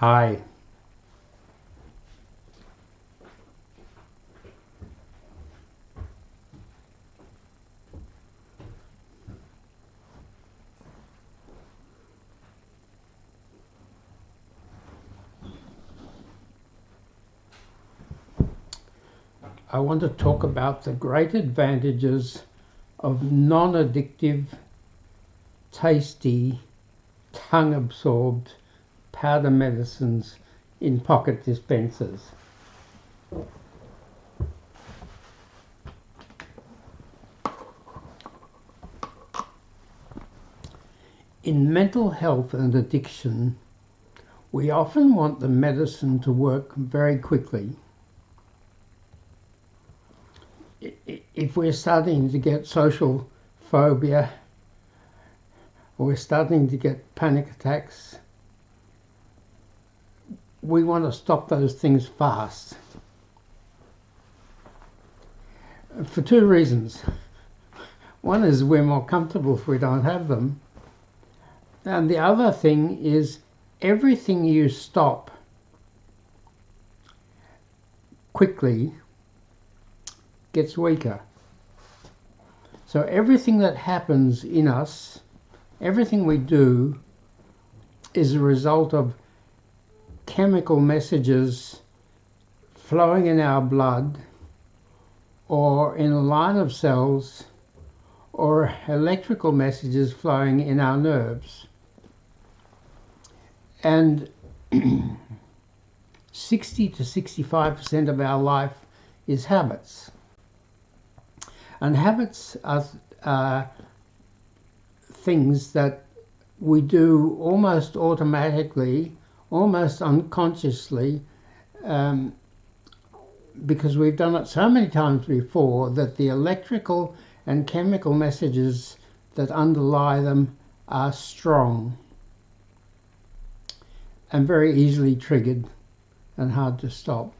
Hi. I want to talk about the great advantages of non-addictive, tasty, tongue-absorbed powder medicines in pocket dispensers. In mental health and addiction, we often want the medicine to work very quickly. If we're starting to get social phobia, or we're starting to get panic attacks, we want to stop those things fast. For two reasons. One is we're more comfortable if we don't have them. And the other thing is everything you stop quickly gets weaker. So everything that happens in us, everything we do, is a result of chemical messages flowing in our blood or in a line of cells or electrical messages flowing in our nerves. And 60 to 65% of our life is habits. And habits are things that we do almost automatically, almost unconsciously, because we've done it so many times before that the electrical and chemical messages that underlie them are strong and very easily triggered and hard to stop.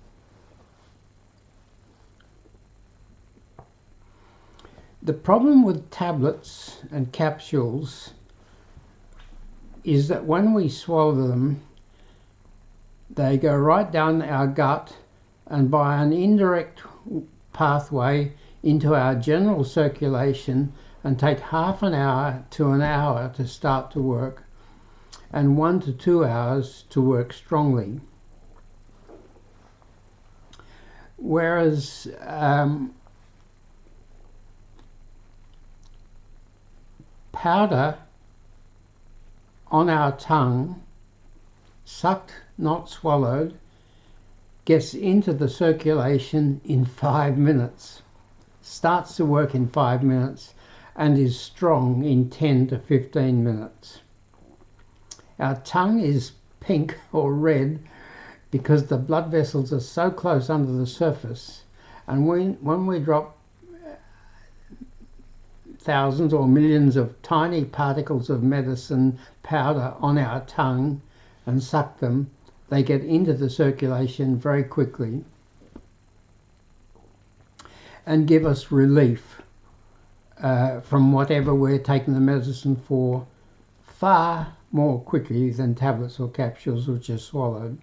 The problem with tablets and capsules is that when we swallow them, they go right down our gut and by an indirect pathway into our general circulation and take half an hour to an hour to start to work and 1 to 2 hours to work strongly. Whereas powder on our tongue, sucked, not swallowed, gets into the circulation in 5 minutes, starts to work in 5 minutes, and is strong in 10 to 15 minutes. Our tongue is pink or red because the blood vessels are so close under the surface, and when we drop thousands or millions of tiny particles of medicine powder on our tongue and suck them, they get into the circulation very quickly and give us relief from whatever we're taking the medicine for far more quickly than tablets or capsules which are swallowed.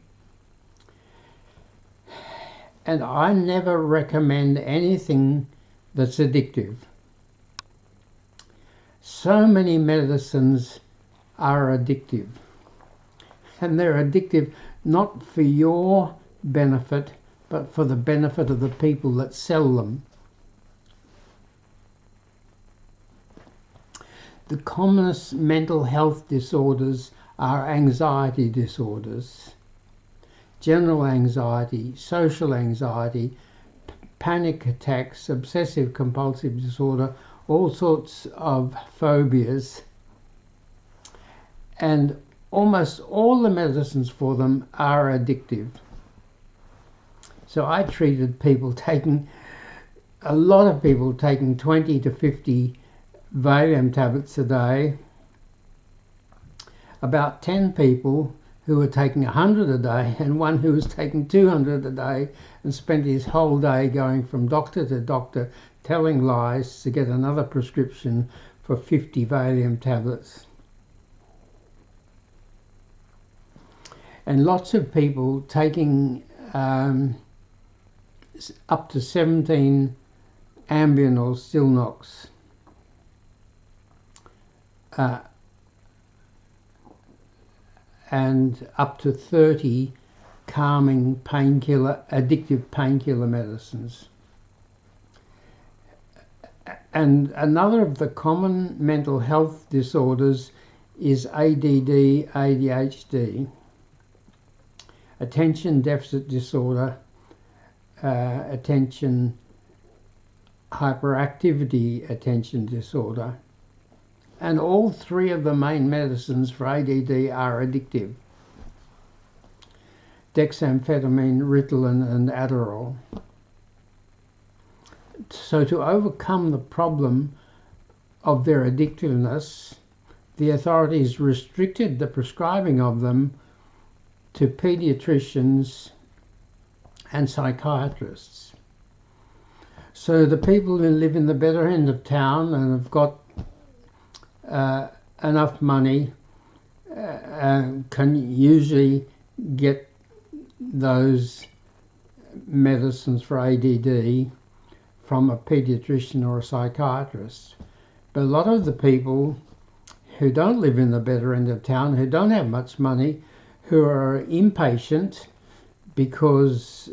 And I never recommend anything that's addictive. So many medicines are addictive, and they're addictive not for your benefit but for the benefit of the people that sell them. The commonest mental health disorders are anxiety disorders, general anxiety, social anxiety, panic attacks, obsessive compulsive disorder, all sorts of phobias, and almost all the medicines for them are addictive. So I treated people taking, a lot of people taking 20 to 50 Valium tablets a day, about 10 people who were taking 100 a day, and one who was taking 200 a day and spent his whole day going from doctor to doctor telling lies to get another prescription for 50 Valium tablets. and lots of people taking up to 17 Ambien or Stilnox. And up to 30 calming addictive painkiller medicines. And another of the common mental health disorders is ADD, ADHD, attention deficit disorder, attention hyperactivity attention disorder. And all three of the main medicines for ADD are addictive: dexamphetamine, Ritalin and Adderall. So to overcome the problem of their addictiveness, the authorities restricted the prescribing of them to paediatricians and psychiatrists. So the people who live in the better end of town and have got enough money can usually get those medicines for ADD from a paediatrician or a psychiatrist. But a lot of the people who don't live in the better end of town, who don't have much money, who are impatient because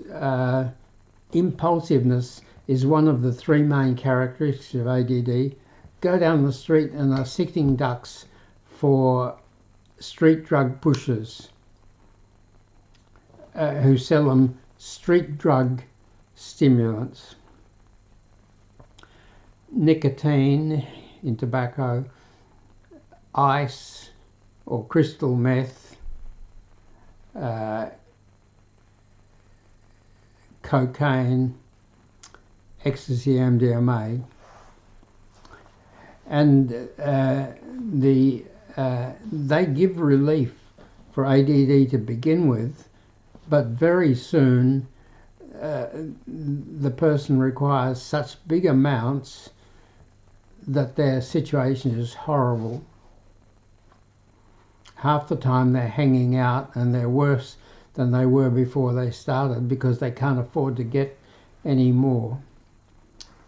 impulsiveness is one of the three main characteristics of ADD, go down the street and are sitting ducks for street drug pushers who sell them street drug stimulants. Nicotine in tobacco, ice or crystal meth, cocaine, ecstasy, MDMA, and they give relief for ADD to begin with, but very soon the person requires such big amounts that their situation is horrible. Half the time they're hanging out and they're worse than they were before they started because they can't afford to get any more.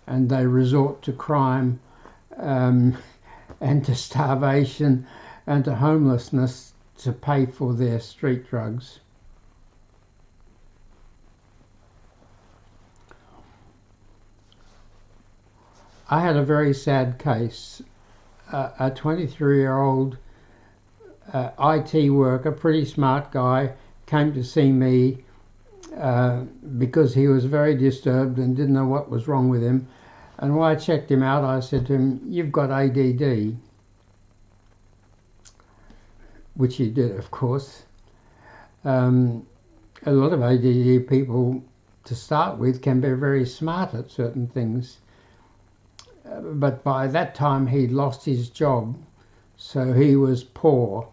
And they resort to crime and to starvation and to homelessness to pay for their street drugs. I had a very sad case. A 23-year-old IT worker, pretty smart guy, came to see me because he was very disturbed and didn't know what was wrong with him. And when I checked him out, I said to him, "You've got ADD," which he did, of course. A lot of ADD people, to start with, can be very smart at certain things. But by that time, he'd lost his job, so he was poor.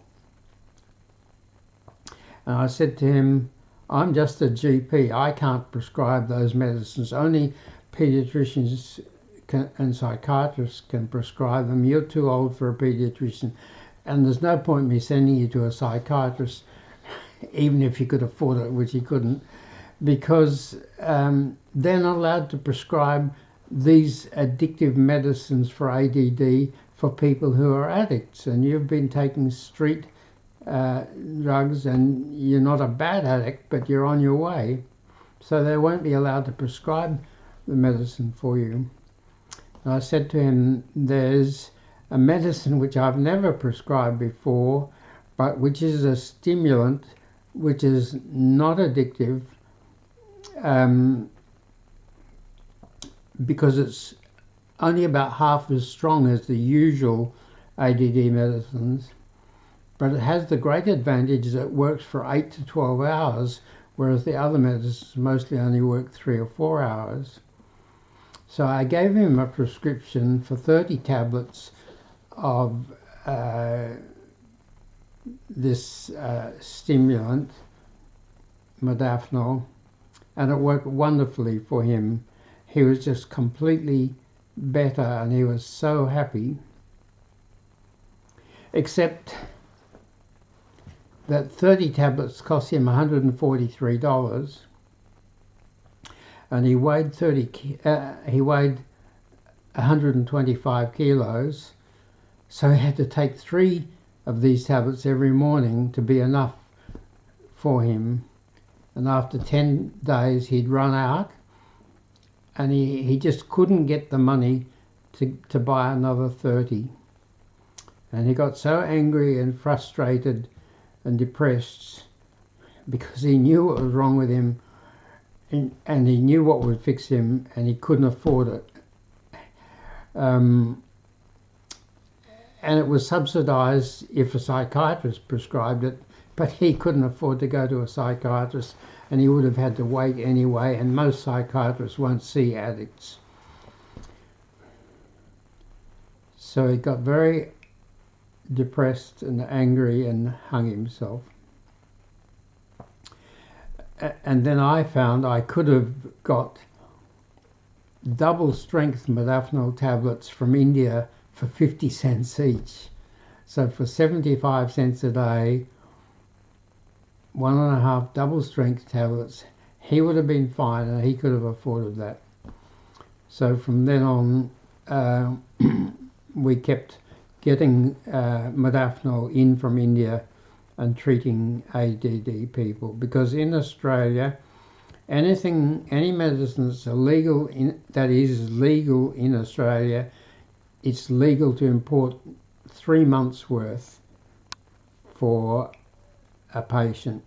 And I said to him, "I'm just a GP. I can't prescribe those medicines. Only paediatricians and psychiatrists can prescribe them. You're too old for a paediatrician, and there's no point in me sending you to a psychiatrist, even if you could afford it," which he couldn't, because they're not allowed to prescribe these addictive medicines for ADD for people who are addicts. And you've been taking street drugs and you're not a bad addict, but you're on your way. So they won't be allowed to prescribe the medicine for you. And I said to him, "There's a medicine which I've never prescribed before, but which is a stimulant, which is not addictive, because it's only about half as strong as the usual ADD medicines, but it has the great advantage that it works for 8 to 12 hours, whereas the other medicines mostly only work 3 or 4 hours." So I gave him a prescription for 30 tablets of this stimulant, modafinil, and it worked wonderfully for him. He was just completely better and he was so happy. Except that 30 tablets cost him $143, and he weighed 125 kilos, so he had to take 3 of these tablets every morning to be enough for him. And after 10 days he'd run out, and he just couldn't get the money to buy another 30. And he got so angry and frustrated and depressed because he knew what was wrong with him, and he knew what would fix him, and he couldn't afford it. And it was subsidized if a psychiatrist prescribed it, but he couldn't afford to go to a psychiatrist, and he would have had to wait anyway, and most psychiatrists won't see addicts. So he got very depressed and angry and hung himself. And then I found I could have got double strength modafinil tablets from India for 50 cents each. So for 75 cents a day, 1.5 double strength tablets, he would have been fine, and he could have afforded that. So from then on, we kept getting modafinil in from India and treating ADD people, because in Australia, any medicine that's illegal that is legal in Australia, it's legal to import 3 months worth for a patient.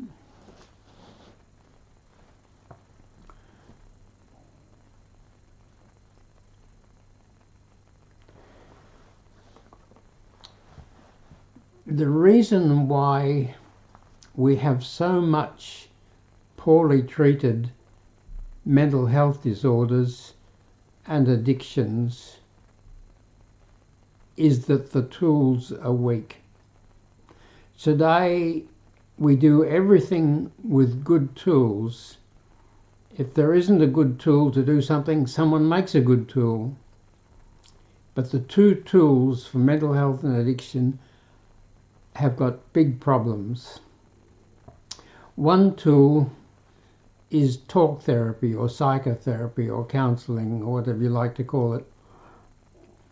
The reason why we have so much poorly treated mental health disorders and addictions is that the tools are weak. Today we do everything with good tools. If there isn't a good tool to do something, someone makes a good tool. But the 2 tools for mental health and addiction have got big problems. One tool is talk therapy or psychotherapy or counselling or whatever you like to call it.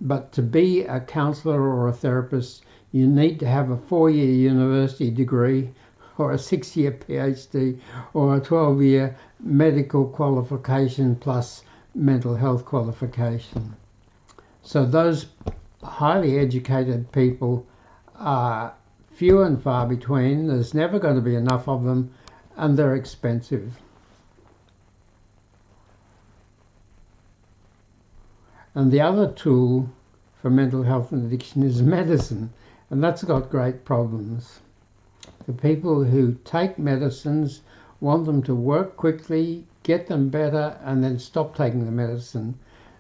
But to be a counsellor or a therapist, you need to have a 4-year university degree or a 6-year PhD or a 12-year medical qualification plus mental health qualification. So those highly educated people are few and far between. There's never going to be enough of them, and they're expensive. And the other tool for mental health and addiction is medicine, and that's got great problems. The people who take medicines want them to work quickly, get them better, and then stop taking the medicine.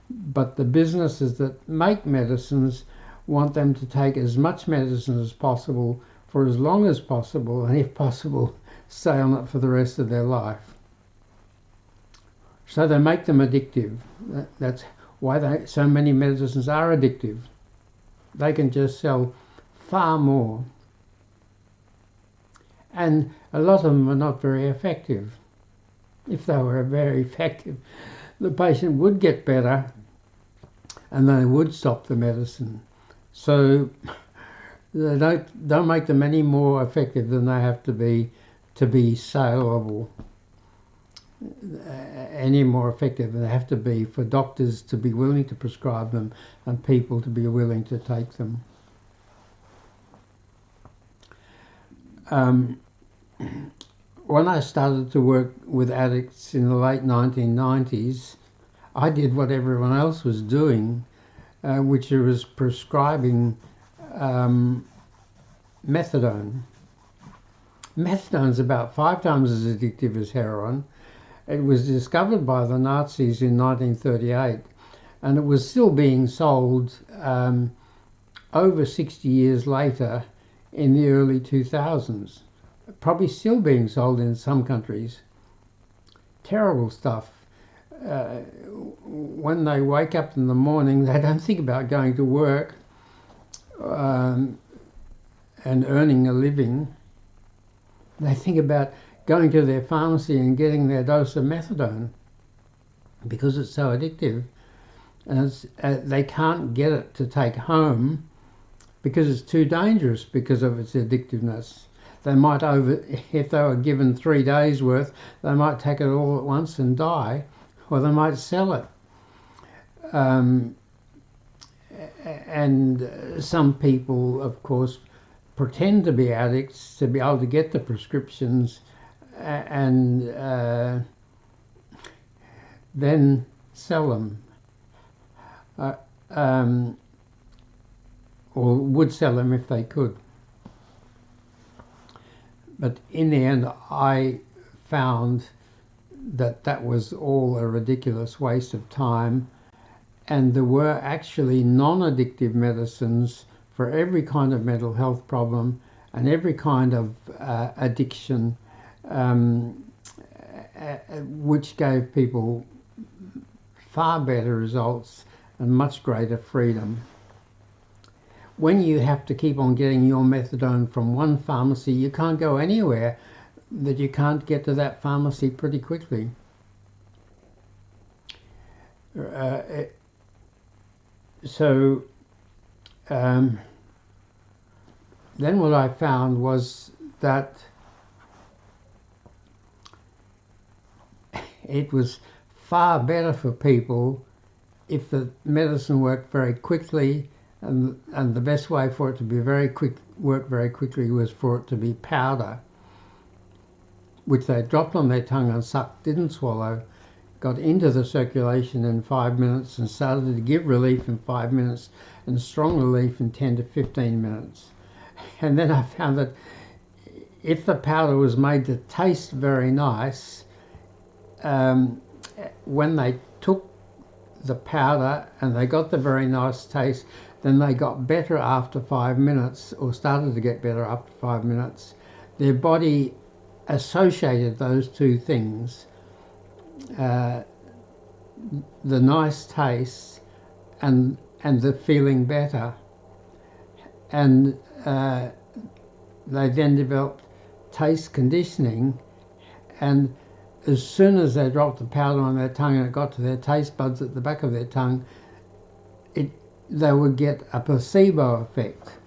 But the businesses that make medicines want them to take as much medicine as possible for as long as possible, and if possible, stay on it for the rest of their life. So they make them addictive. That's why so many medicines are addictive. They can just sell far more. And a lot of them are not very effective. If they were very effective, the patient would get better and they would stop the medicine. So they don't make them any more effective than they have to be saleable. Any more effective than they have to be for doctors to be willing to prescribe them and people to be willing to take them. When I started to work with addicts in the late 1990s, I did what everyone else was doing, which was prescribing methadone. Methadone's about 5 times as addictive as heroin. It was discovered by the Nazis in 1938, and it was still being sold over 60 years later in the early 2000s. Probably still being sold in some countries. Terrible stuff. When they wake up in the morning, they don't think about going to work and earning a living. they think about going to their pharmacy and getting their dose of methadone because it's so addictive, and they can't get it to take home because it's too dangerous because of its addictiveness. They might if they were given 3 days worth, they might take it all at once and die, or they might sell it. And some people, of course, pretend to be addicts to be able to get the prescriptions and then sell them, or would sell them if they could. But in the end, I found that was all a ridiculous waste of time, and there were actually non-addictive medicines for every kind of mental health problem and every kind of addiction, which gave people far better results and much greater freedom. When you have to keep on getting your methadone from one pharmacy, you can't go anywhere that you can't get to that pharmacy pretty quickly. Then what I found was that it was far better for people if the medicine worked very quickly, and the best way for it to be work very quickly was for it to be powder, which they dropped on their tongue and sucked, didn't swallow, got into the circulation in 5 minutes and started to give relief in 5 minutes and strong relief in 10 to 15 minutes. And then I found that if the powder was made to taste very nice, when they took the powder and they got the very nice taste, then they got better after 5 minutes, or started to get better after 5 minutes. Their body associated those two things, the nice taste and the feeling better, and they then developed taste conditioning, and as soon as they dropped the powder on their tongue and it got to their taste buds at the back of their tongue, they would get a placebo effect.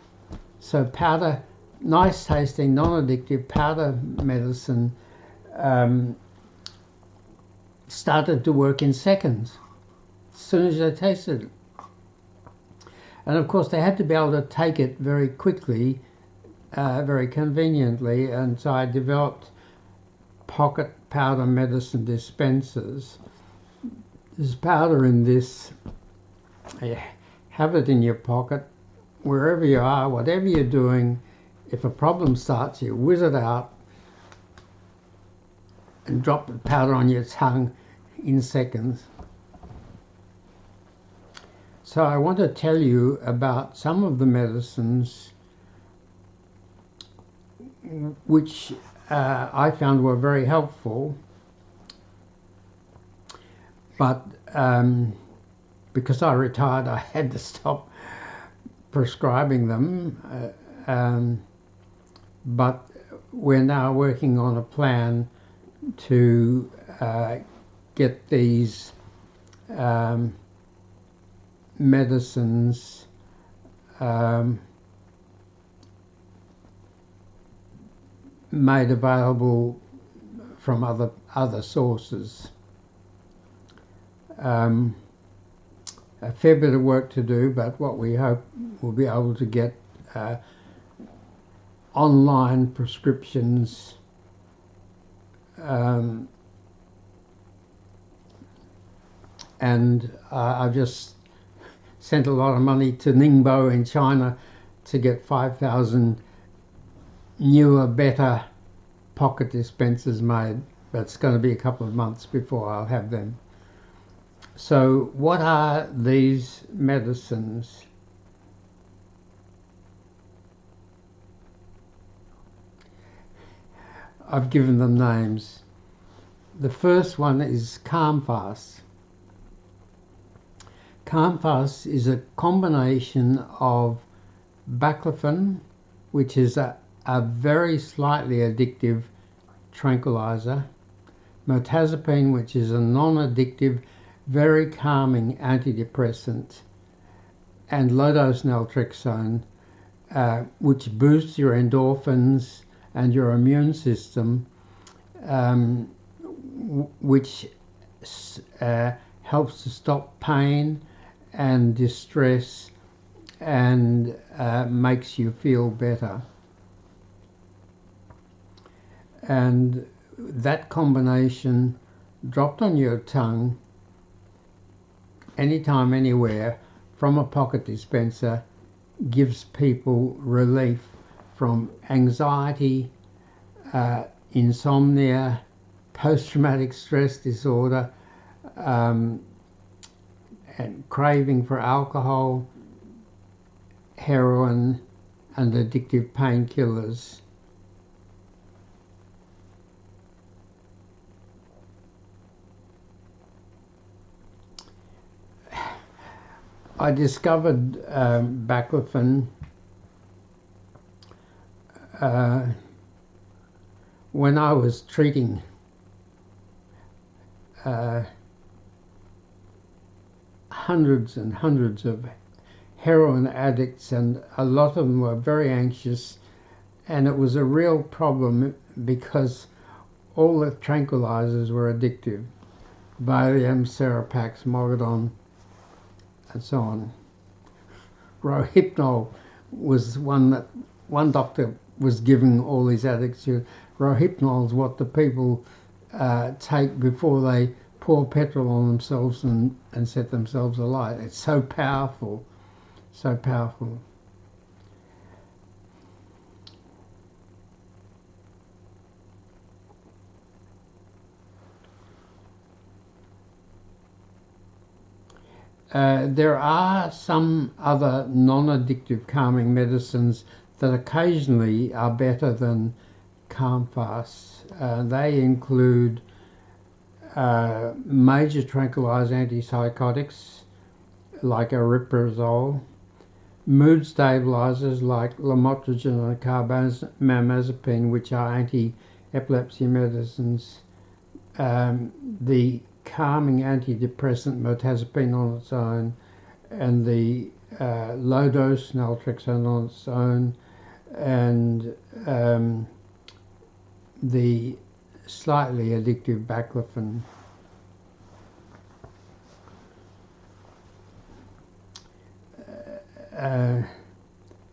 So powder, nice tasting, non-addictive powder medicine started to work in seconds as soon as they tasted it. And of course they had to be able to take it very quickly, very conveniently, and so I developed pocket powder medicine dispensers. There's powder in this. Have it in your pocket, wherever you are, whatever you're doing. If a problem starts, you whiz it out and drop the powder on your tongue in seconds. So I want to tell you about some of the medicines which I found were very helpful, but because I retired, I had to stop prescribing them, but we're now working on a plan to get these medicines made available from other sources. A fair bit of work to do, but what we hope we'll be able to get online prescriptions and I've just sent a lot of money to Ningbo in China to get 5,000 newer, better pocket dispensers made, but it's going to be a couple of months before I'll have them. So what are these medicines? I've given them names. The first one is Calmfast. Calmfast is a combination of baclofen, which is a a very slightly addictive tranquilizer, mirtazapine, which is a non-addictive, very calming antidepressant, and low-dose naltrexone, which boosts your endorphins and your immune system, which helps to stop pain and distress and makes you feel better. And that combination, dropped on your tongue anytime, anywhere, from a pocket dispenser, gives people relief from anxiety, insomnia, post-traumatic stress disorder, and craving for alcohol, heroin, and addictive painkillers. I discovered baclofen when I was treating hundreds and hundreds of heroin addicts, and a lot of them were very anxious, and it was a real problem because all the tranquilizers were addictive: Valium, Seropax, Mogadon, and so on. Rohypnol was one that one doctor was giving all these addicts to. Rohypnol is what the people take before they pour petrol on themselves and set themselves alight. It's so powerful, so powerful. There are some other non-addictive calming medicines that occasionally are better than Calmfast. They include major tranquilized antipsychotics like aripiprazole, mood stabilizers like lamotrigine and carbamazepine, which are anti-epilepsy medicines, the calming antidepressant mirtazapine on its own, and the low-dose naltrexone on its own, and the slightly addictive baclofen.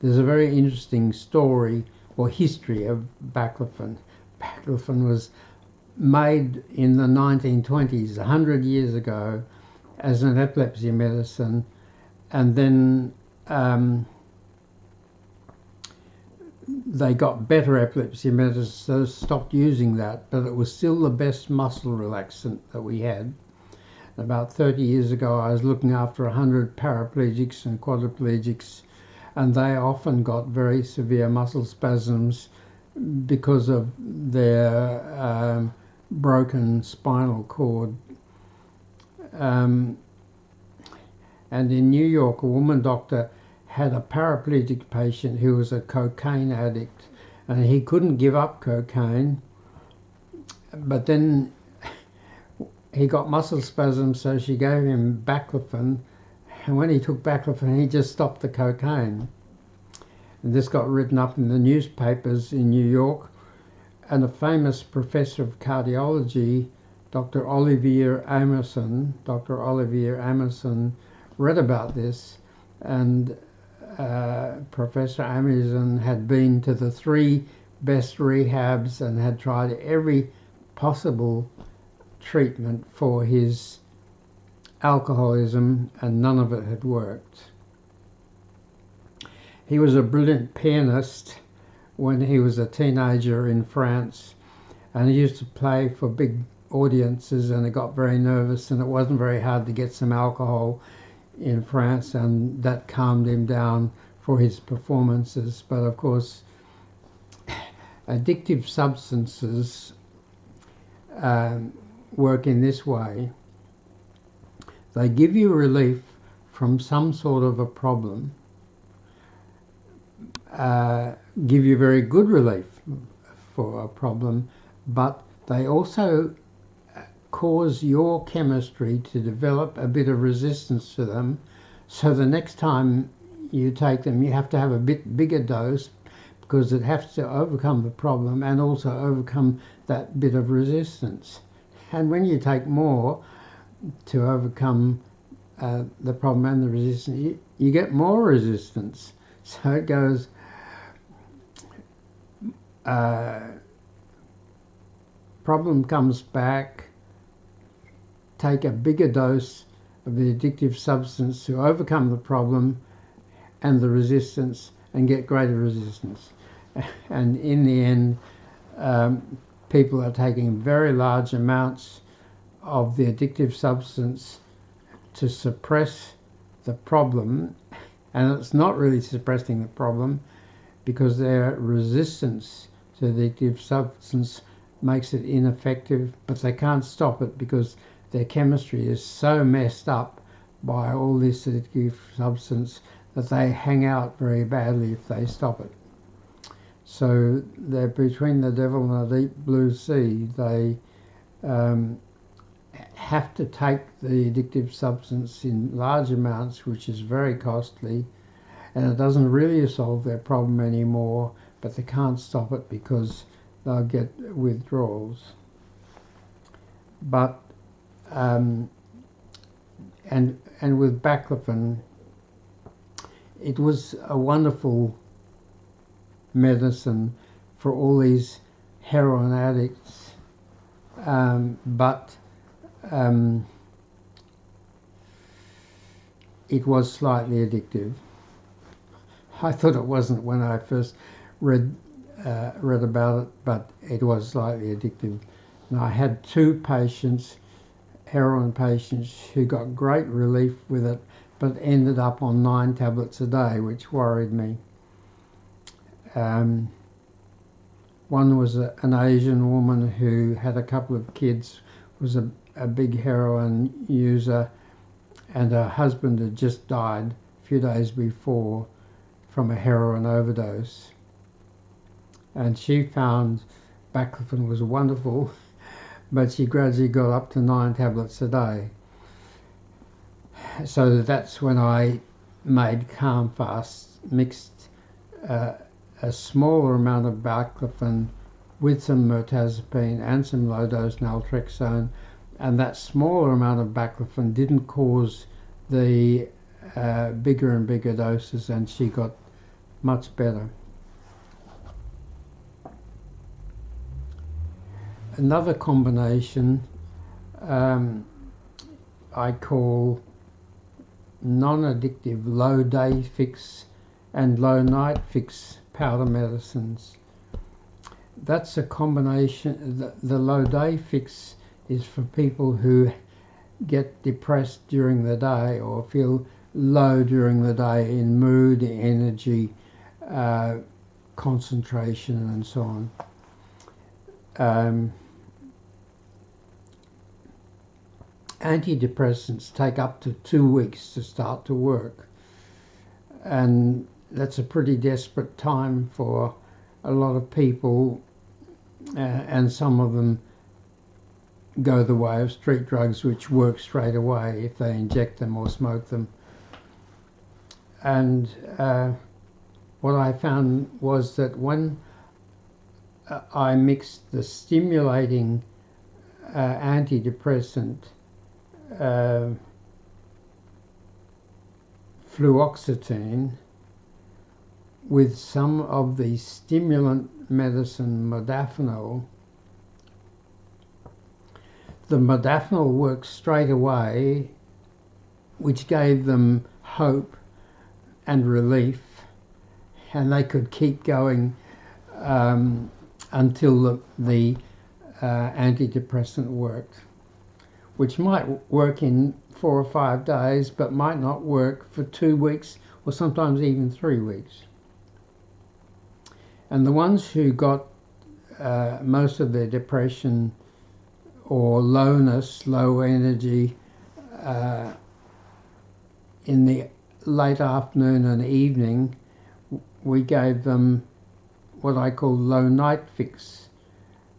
There's a very interesting story or history of baclofen. Baclofen was made in the 1920s, 100 years ago, as an epilepsy medicine, and then they got better epilepsy medicines, so stopped using that, but it was still the best muscle relaxant that we had. About 30 years ago, I was looking after 100 paraplegics and quadriplegics, and they often got very severe muscle spasms because of their broken spinal cord. And in New York, a woman doctor had a paraplegic patient who was a cocaine addict, and he couldn't give up cocaine, but then he got muscle spasms, so she gave him baclofen, and when he took baclofen, he just stopped the cocaine. And this got written up in the newspapers in New York, and a famous professor of cardiology, Dr. Olivier Amerson, read about this, and Professor Amerson had been to the 3 best rehabs and had tried every possible treatment for his alcoholism, and none of it had worked. He was a brilliant pianist when he was a teenager in France, and he used to play for big audiences, and he got very nervous, and it wasn't very hard to get some alcohol in France, and that calmed him down for his performances. But of course, addictive substances work in this way. They give you relief from some sort of a problem, give you very good relief for a problem, but they also cause your chemistry to develop a bit of resistance to them. So the next time you take them, you have to have a bit bigger dose because it has to overcome the problem and also overcome that bit of resistance. And when you take more to overcome the problem and the resistance, you get more resistance. So it goes problem comes back, take a bigger dose of the addictive substance to overcome the problem and the resistance and get greater resistance. And in the end, people are taking very large amounts of the addictive substance to suppress the problem, and it's not really suppressing the problem because their resistance to the addictive substance makes it ineffective, but they can't stop it because their chemistry is so messed up by all this addictive substance that they hang out very badly if they stop it. So they're between the devil and the deep blue sea. They have to take the addictive substance in large amounts, which is very costly, and it doesn't really solve their problem anymore, but they can't stop it because they'll get withdrawals. But and with baclofen, it was a wonderful medicine for all these heroin addicts, but it was slightly addictive. I thought it wasn't when I first read about it, but it was slightly addictive. And I had 2 patients, heroin patients, who got great relief with it, but ended up on 9 tablets a day, which worried me. One was an Asian woman who had a couple of kids, was a big heroin user, and her husband had just died a few days before from a heroin overdose. And she found baclofen was wonderful, but she gradually got up to 9 tablets a day. So that's when I made Calm Fast, mixed a smaller amount of baclofen with some mirtazapine and some low-dose naltrexone, and that smaller amount of baclofen didn't cause the bigger and bigger doses, and she got much better. Another combination I call non-addictive low day fix and low night fix powder medicines. That's a combination. The low day fix is for people who get depressed during the day or feel low during the day in mood, energy, concentration and so on. Antidepressants take up to 2 weeks to start to work, and that's a pretty desperate time for a lot of people, and some of them go the way of street drugs, which work straight away if they inject them or smoke them. And what I found was that when I mixed the stimulating antidepressant fluoxetine with some of the stimulant medicine modafinil, the modafinil worked straight away, which gave them hope and relief, and they could keep going until the antidepressant worked, which might work in 4 or 5 days, but might not work for 2 weeks or sometimes even 3 weeks. And the ones who got most of their depression or lowness, low energy, in the late afternoon and evening, we gave them what I call low night fix.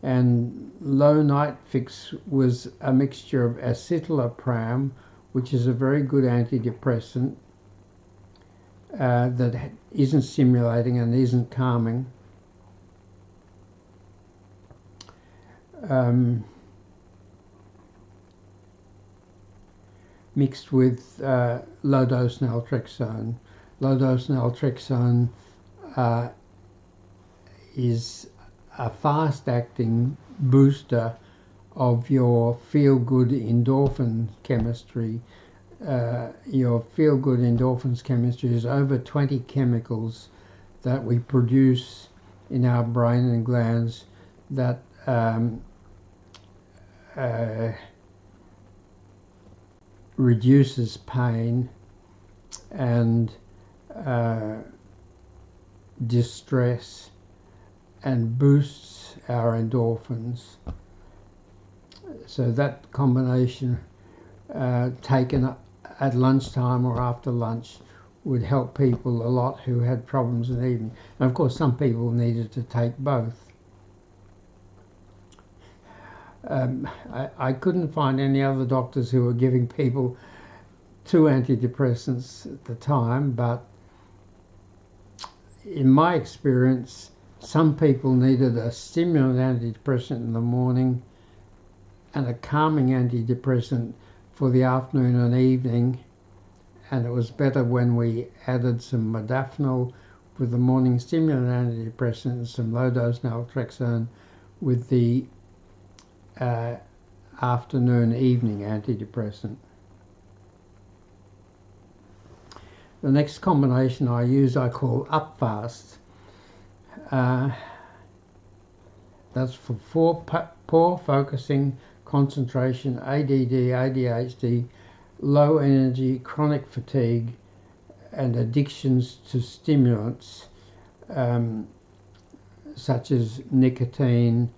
And low night fix was a mixture of escitalopram, which is a very good antidepressant that isn't stimulating and isn't calming. Mixed with low-dose naltrexone. Low-dose naltrexone is a fast-acting booster of your feel-good endorphin chemistry. Your feel-good endorphins chemistry is over 20 chemicals that we produce in our brain and glands that reduces pain and distress and boosts our endorphins. So that combination taken at lunchtime or after lunch would help people a lot who had problems in the evening. And of course some people needed to take both. I couldn't find any other doctors who were giving people 2 antidepressants at the time, but in my experience, some people needed a stimulant antidepressant in the morning and a calming antidepressant for the afternoon and evening, and it was better when we added some modafinil with the morning stimulant antidepressant and some low-dose naltrexone with the afternoon evening antidepressant. The next combination I use I call Upfast. That's for poor focusing, concentration, ADD, ADHD, low energy, chronic fatigue, and addictions to stimulants such as nicotine,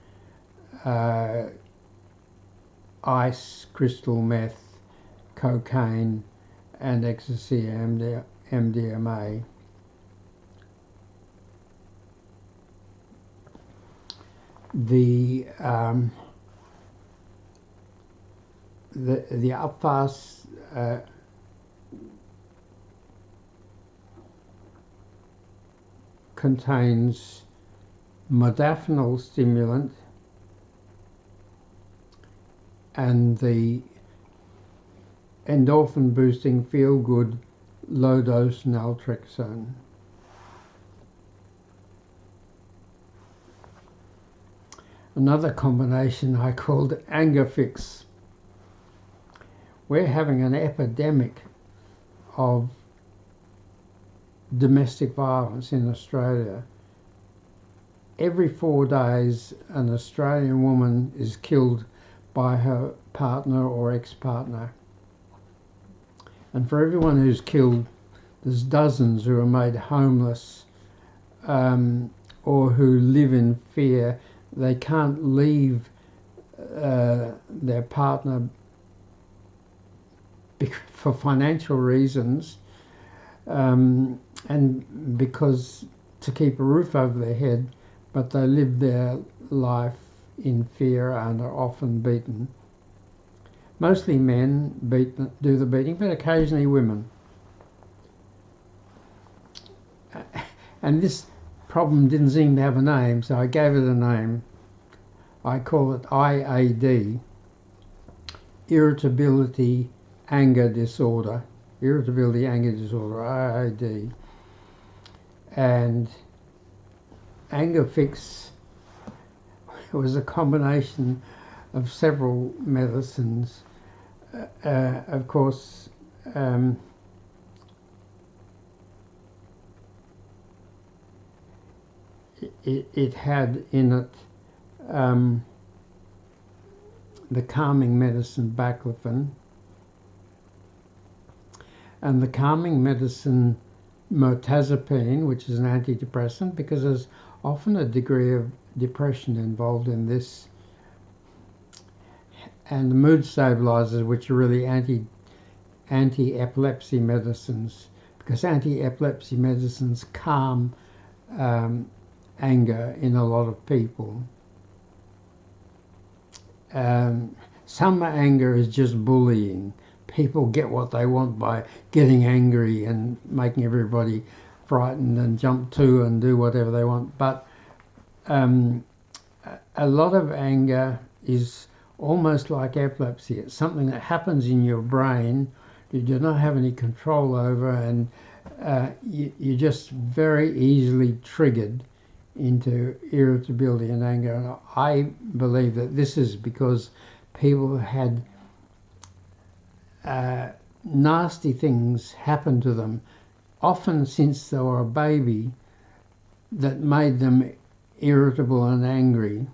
ice, crystal meth, cocaine, and ecstasy, MDMA. The Upfast contains modafinil stimulant and the endorphin boosting feel good low dose naltrexone. Another combination I called Anger Fix. We're having an epidemic of domestic violence in Australia. Every 4 days an Australian woman is killed by her partner or ex-partner. And for everyone who's killed, there's dozens who are made homeless or who live in fear. They can't leave their partner for financial reasons and because to keep a roof over their head, but they live their life in fear and are often beaten. Mostly men do the beating, but occasionally women. And this problem didn't seem to have a name, so I gave it a name. I call it IAD, Irritability Anger Disorder. Irritability Anger Disorder, IAD. And Anger Fix was a combination of several medicines. Of course, it had in it the calming medicine baclofen and the calming medicine mirtazapine, which is an antidepressant, because there's often a degree of depression involved in this, and the mood stabilizers, which are really anti-epilepsy medicines, because anti-epilepsy medicines calm anger in a lot of people. Some anger is just bullying. People get what they want by getting angry and making everybody frightened and jump to and do whatever they want. But a lot of anger is almost like epilepsy. It's something that happens in your brain you do not have any control over, and you're just very easily triggered into irritability and anger. And I believe that this is because people had nasty things happen to them, often since they were a baby, that made them irritable and angry.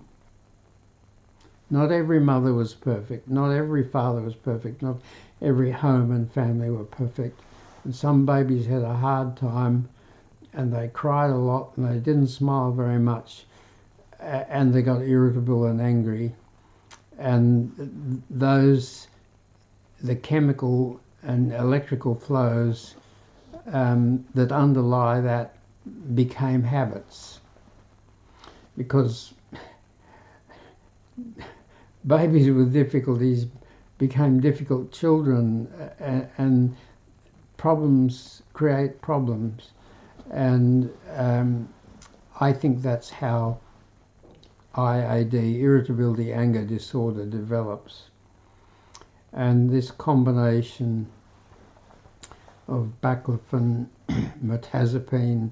Not every mother was perfect, not every father was perfect, not every home and family were perfect. And some babies had a hard time and they cried a lot and they didn't smile very much, and they got irritable and angry. And the chemical and electrical flows that underlie that became habits. Because babies with difficulties became difficult children, and problems create problems. And I think that's how IAD, irritability anger disorder, develops. And this combination of baclofen, mirtazapine,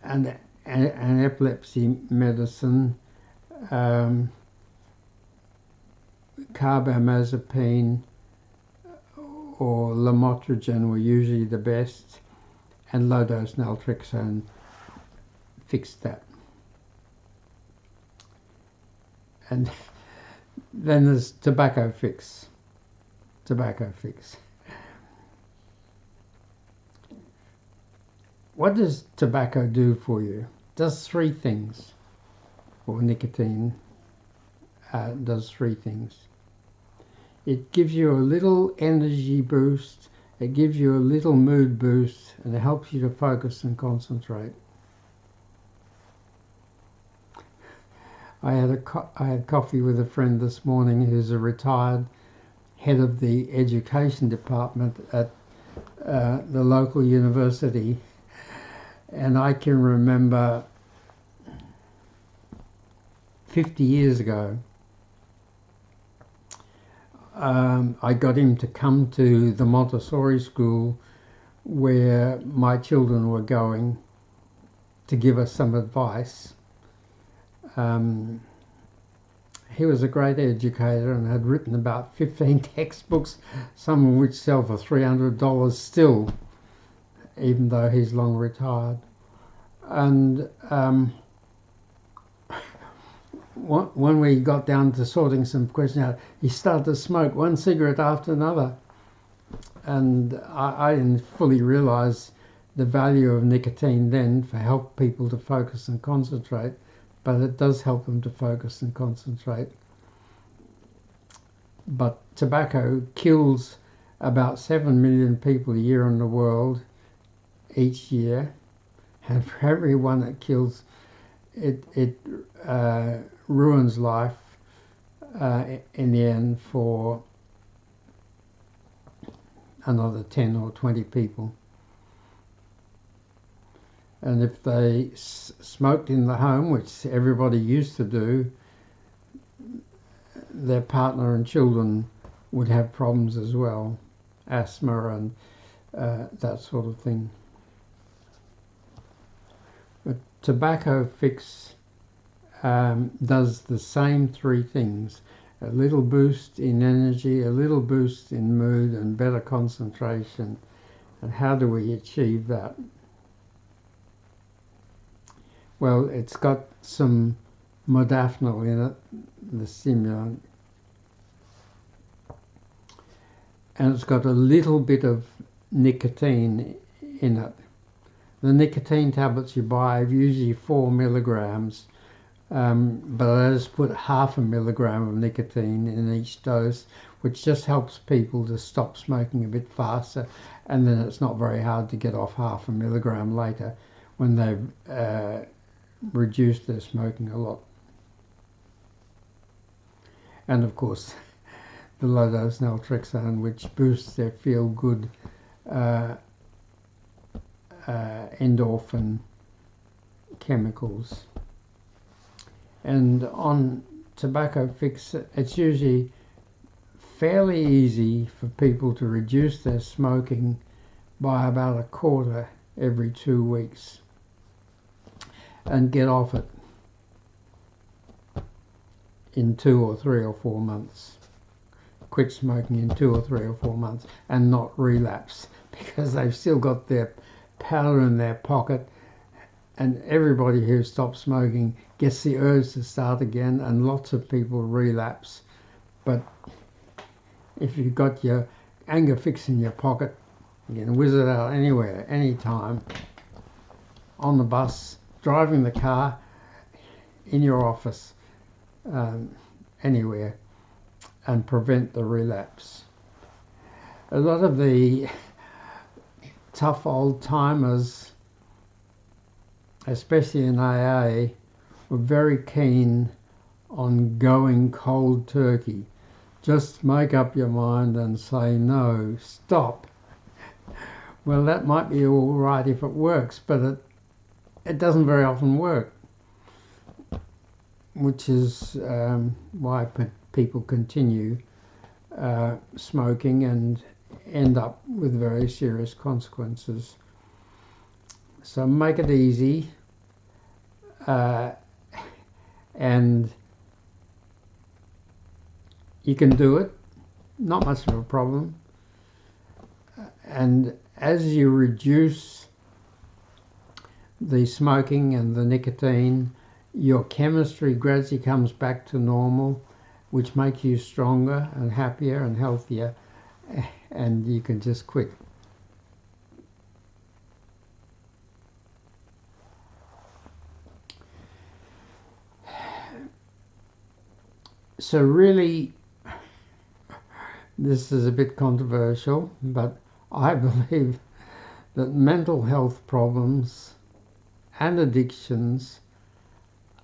and epilepsy medicine, carbamazepine or lamotrigine were usually the best, and low-dose naltrexone fixed that. And then there's tobacco fix. What does tobacco do for you? It does three things. Or nicotine does three things. It gives you a little energy boost, it gives you a little mood boost, and it helps you to focus and concentrate. I had coffee with a friend this morning who's a retired head of the education department at the local university, and I can remember 50 years ago I got him to come to the Montessori school where my children were going to give us some advice. He was a great educator and had written about 15 textbooks, some of which sell for $300 still, even though he's long retired. And when we got down to sorting some questions out, he started to smoke one cigarette after another. And I didn't fully realise the value of nicotine then for help people to focus and concentrate, but it does help them to focus and concentrate. But tobacco kills about 7 million people a year in the world each year, and for every one it kills, it ruins life in the end for another 10 or 20 people. And if they smoked in the home, which everybody used to do, their partner and children would have problems as well, asthma and that sort of thing. But tobacco fix does the same three things: a little boost in energy, a little boost in mood, and better concentration. And how do we achieve that? Well, it's got some modafinil in it, the stimulant, and it's got a little bit of nicotine in it. The nicotine tablets you buy are usually 4 milligrams, but I just put 0.5 milligram of nicotine in each dose, which just helps people to stop smoking a bit faster, and then it's not very hard to get off 0.5 milligram later. when they've reduced their smoking a lot. And of course, the low-dose naltrexone, which boosts their feel-good endorphin chemicals. And on Tobacco Fix, it's usually fairly easy for people to reduce their smoking by about a quarter every 2 weeks and get off it in 2 or 3 or 4 months. Quit smoking in 2 or 3 or 4 months and not relapse, because they've still got their powder in their pocket, and everybody who stops smoking gets the urge to start again, and lots of people relapse. But if you've got your Anger Fix in your pocket, you can whiz it out anywhere, anytime, on the bus, driving the car, in your office, anywhere, and prevent the relapse. A lot of the tough old timers, especially in AA, were very keen on going cold turkey. Just make up your mind and say no, stop. Well, that might be all right if it works, but it doesn't very often work, which is why people continue smoking and end up with very serious consequences. So make it easy, and you can do it, not much of a problem. And as you reduce the smoking and the nicotine, your chemistry gradually comes back to normal, which makes you stronger and happier and healthier, and you can just quit. So really, this is a bit controversial, but I believe that mental health problems and addictions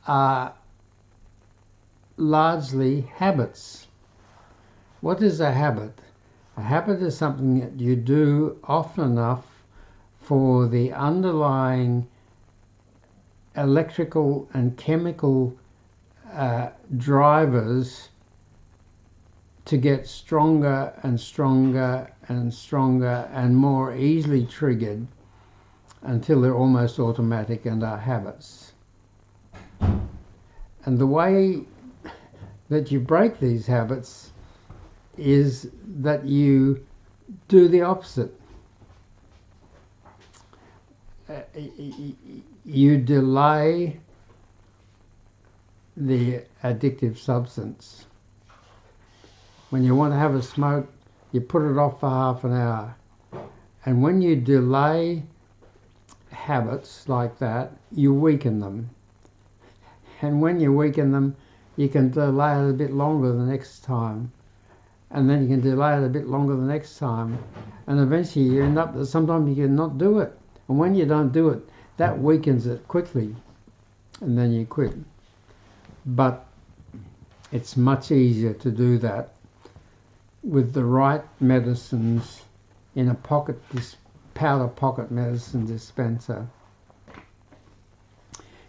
are largely habits. What is a habit? A habit is something that you do often enough for the underlying electrical and chemical drivers to get stronger and stronger and stronger and more easily triggered until they're almost automatic and are habits. And the way that you break these habits is that you do the opposite. You delay the addictive substance. When you want to have a smoke, you put it off for half an hour. And when you delay habits like that, you weaken them. And when you weaken them, you can delay it a bit longer the next time. And then you can delay it a bit longer the next time. And eventually you end up that sometimes you cannot do it. And when you don't do it, that weakens it quickly. And then you quit. But it's much easier to do that with the right medicines in a powder pocket medicine dispenser.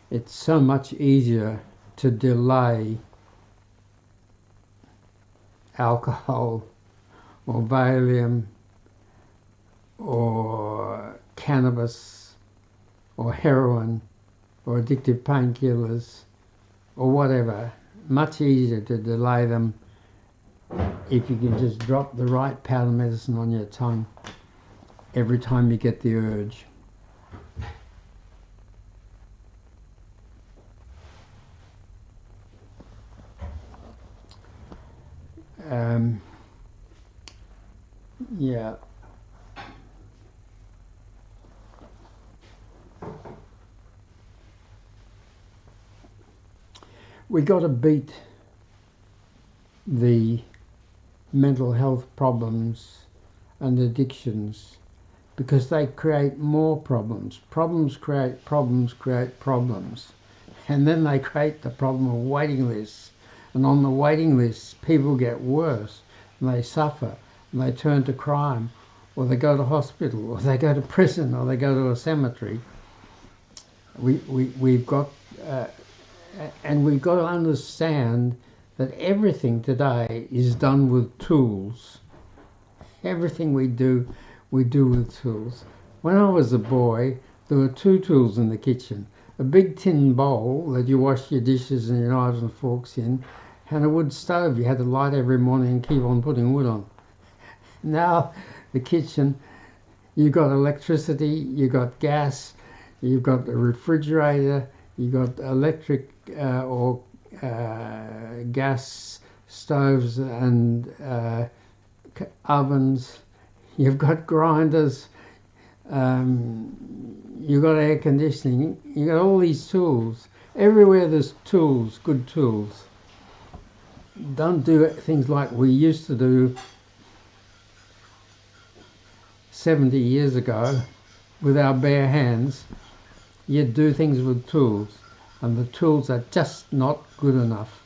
It's so much easier to delay alcohol or Valium or cannabis or heroin or addictive painkillers or whatever. Much easier to delay them if you can just drop the right powder medicine on your tongue every time you get the urge. Yeah. We got to beat the mental health problems and addictions because they create more problems. Problems create problems create problems. And then they create the problem of waiting lists. And on the waiting lists, people get worse, and they suffer, and they turn to crime, or they go to hospital, or they go to prison, or they go to a cemetery. We've got to understand that everything today is done with tools. Everything we do with tools. When I was a boy, there were two tools in the kitchen. A big tin bowl that you wash your dishes and your knives and forks in, and a wood stove you had to light every morning and keep on putting wood on. Now, the kitchen, you've got electricity, you've got gas, you've got a refrigerator, you've got electric or gas stoves and ovens, you've got grinders, you've got air conditioning, you've got all these tools. Everywhere there's tools, good tools. Don't do things like we used to do 70 years ago with our bare hands. You'd do things with tools, and the tools are just not good enough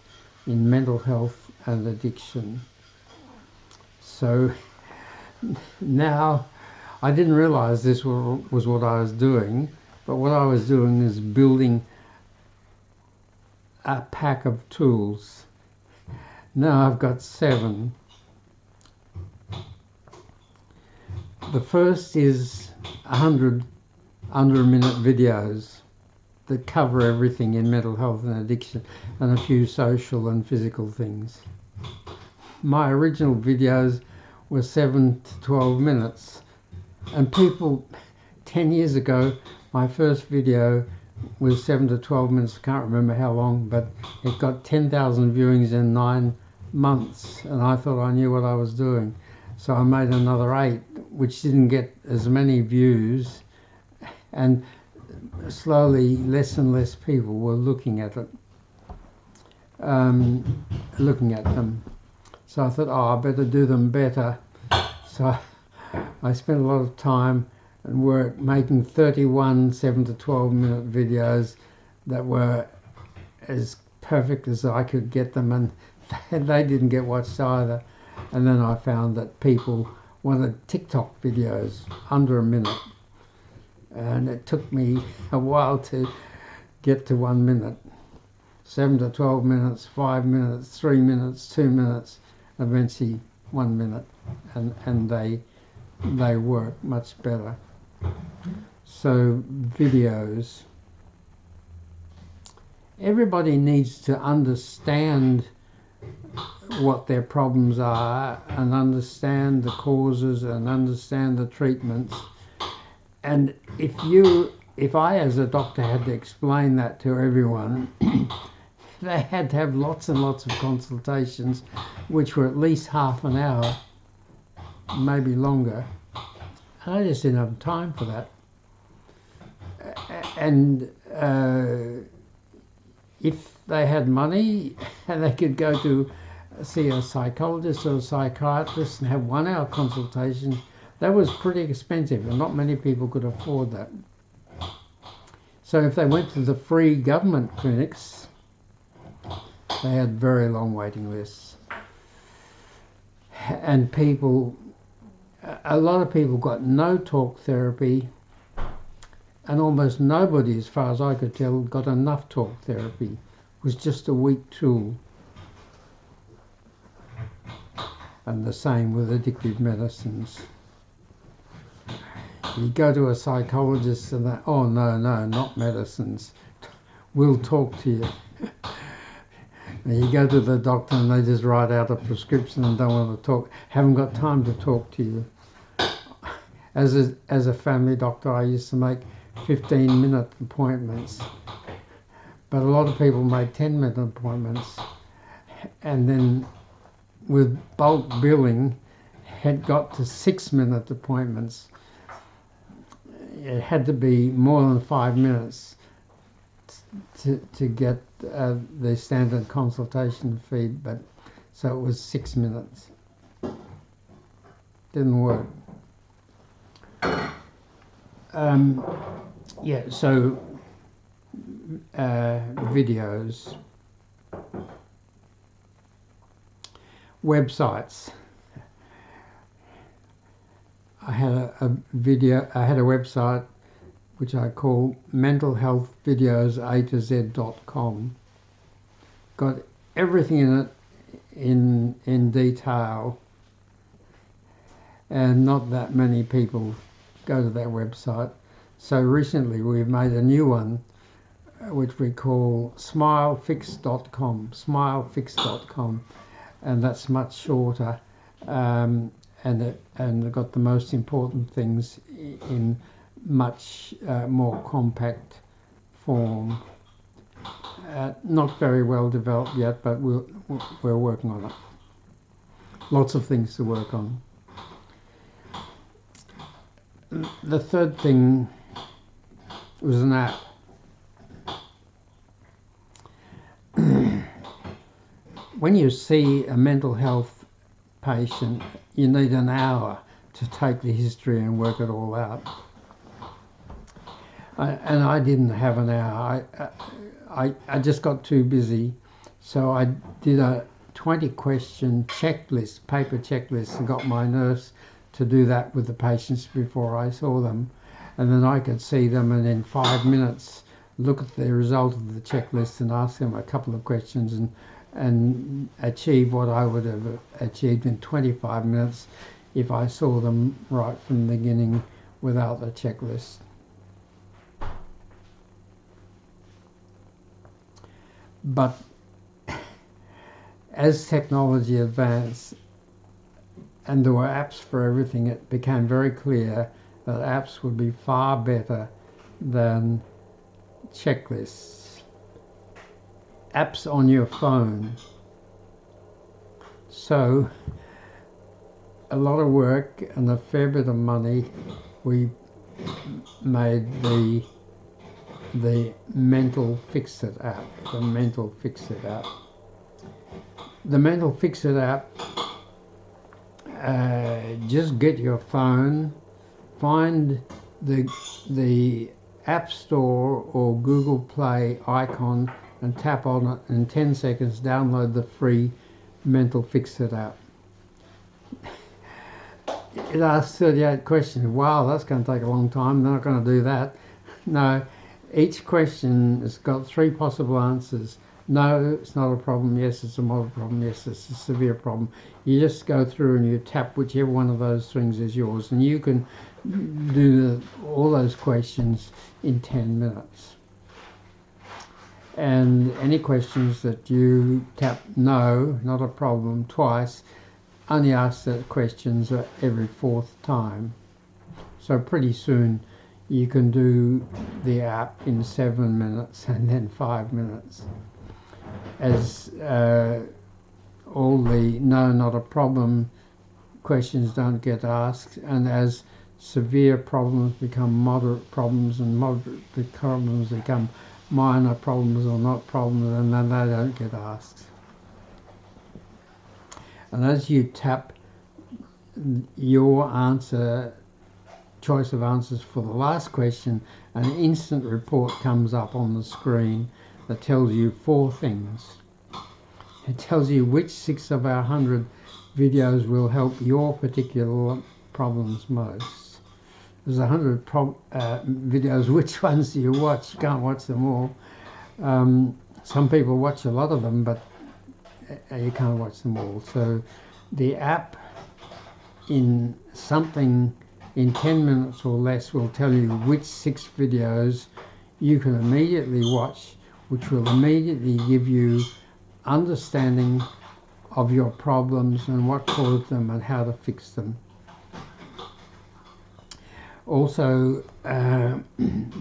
in mental health and addiction. So now, I didn't realize this was what I was doing, but what I was doing is building a pack of tools. Now I've got 7. The first is 100 under-a-minute videos that cover everything in mental health and addiction, and a few social and physical things. My original videos were 7 to 12 minutes, and people 10 years ago, my first video was 7 to 12 minutes. I can't remember how long, but it got 10,000 viewings in 9 months, and I thought I knew what I was doing. So I made another 8, which didn't get as many views, and slowly less and less people were looking at it, looking at them. So I thought, I better do them better. So I spent a lot of time and work making 31 7 to 12 minute videos that were as perfect as I could get them, and they didn't get watched either. And then I found that people wanted TikTok videos under a minute, and it took me a while to get to 1 minute. 7 to 12 minutes, 5 minutes, 3 minutes, 2 minutes, eventually 1 minute, and they work much better. So videos, everybody needs to understand what their problems are, and understand the causes, and understand the treatments. And if I as a doctor had to explain that to everyone, they had to have lots and lots of consultations, which were at least half an hour, maybe longer. I just didn't have time for that. And if they had money and they could go to see a psychologist or a psychiatrist and have 1 hour consultation, that was pretty expensive, and not many people could afford that. So if they went to the free government clinics, they had very long waiting lists. And a lot of people got no talk therapy, and almost nobody, as far as I could tell, got enough talk therapy. It was just a weak tool. And the same with addictive medicines. You go to a psychologist and they, oh no, not medicines, we'll talk to you. And you go to the doctor and they just write out a prescription and don't want to talk, haven't got time to talk to you. As a family doctor, I used to make 15-minute appointments, but a lot of people made 10-minute appointments, and then with bulk billing had got to 6-minute appointments. It had to be more than 5 minutes to get the standard consultation fee, but so it was 6 minutes. Didn't work. yeah, so videos, websites. I had a website which I call mentalhealthvideos.a-to-z.com. Got everything in it in detail, and not that many people go to that website. So recently we've made a new one which we call smilefix.com, and that's much shorter, and it got the most important things in much more compact form. Not very well developed yet, but we're working on it. Lots of things to work on. The third thing was an app. When you see a mental health patient, you need an hour to take the history and work it all out. And I didn't have an hour. I just got too busy, so I did a 20-question checklist, paper checklist, and got my nurse to do that with the patients before I saw them, and then I could see them and in 5 minutes look at the result of the checklist and ask them a couple of questions and achieve what I would have achieved in 25 minutes if I saw them right from the beginning without the checklist. But as technology advanced and there were apps for everything, it became very clear that apps would be far better than checklists. Apps on your phone. So a lot of work and a fair bit of money, we made the Mental Fix-It app. The Mental Fix-It app. The Mental Fix-It app, just get your phone, find the App Store or Google Play icon and tap on it. In 10 seconds download the free Mental Fix-It app. It asks 38 questions. Wow, that's going to take a long time. They're not going to do that. No, each question has got 3 possible answers. No, it's not a problem. Yes, it's a moderate problem. Yes, it's a severe problem. You just go through and you tap whichever one of those things is yours, and you can do all those questions in 10 minutes. And any questions that you tap no, not a problem, twice, only ask the questions every 4th time. So pretty soon you can do the app in 7 minutes and then 5 minutes. As all the no, not a problem questions don't get asked, and as severe problems become moderate problems and moderate problems become minor problems or not problems, and then they don't get asked. And as you tap your answer, choice of answers for the last question, an instant report comes up on the screen that tells you 4 things. It tells you which 6 of our 100 videos will help your particular problems most. There's 100 videos. Which ones do you watch? You can't watch them all. Some people watch a lot of them, but you can't watch them all. So the app in 10 minutes or less will tell you which 6 videos you can immediately watch, which will immediately give you understanding of your problems and what caused them and how to fix them. Also, the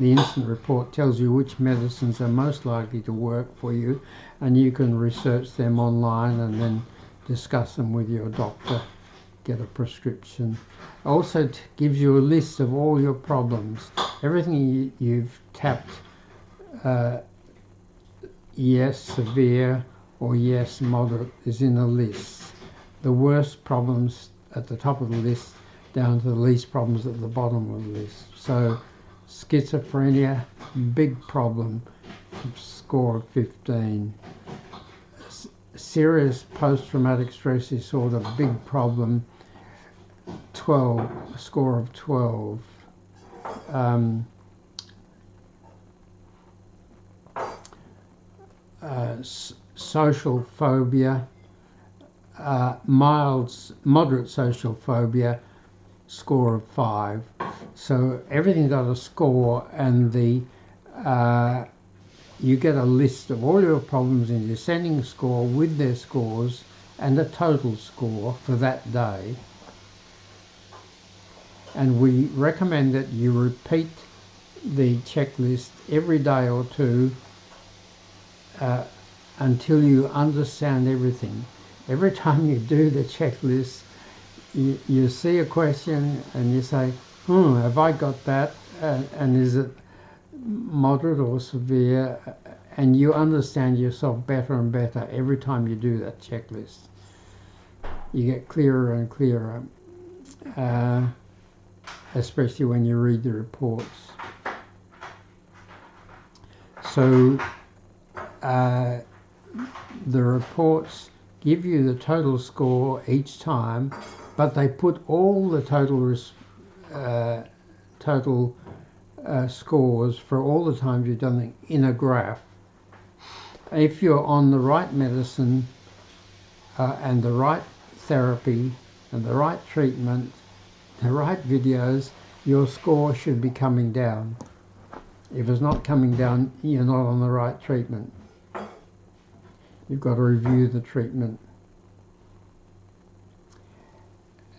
instant report tells you which medicines are most likely to work for you, and you can research them online and then discuss them with your doctor, get a prescription. Also gives you a list of all your problems. Everything you've tapped yes, severe, or yes, moderate is in a list. The worst problems at the top of the list down to the least problems at the bottom of the list. So Schizophrenia, big problem, score of 15. Serious post-traumatic stress disorder, big problem, 12, score of 12. Social phobia, moderate social phobia, score of 5. So everything got a score, and you get a list of all your problems in your descending score with their scores and a total score for that day. And we recommend that you repeat the checklist every day or two until you understand everything. Every time you do the checklist, you see a question and you say, have I got that? And is it moderate or severe? And you understand yourself better and better every time you do that checklist. You get clearer and clearer, especially when you read the reports. So the reports give you the total score each time, but they put all the total scores for all the times you've done it in a graph. If you're on the right medicine and the right therapy and the right treatment, the right videos, your score should be coming down. If it's not coming down, you're not on the right treatment. You've got to review the treatment.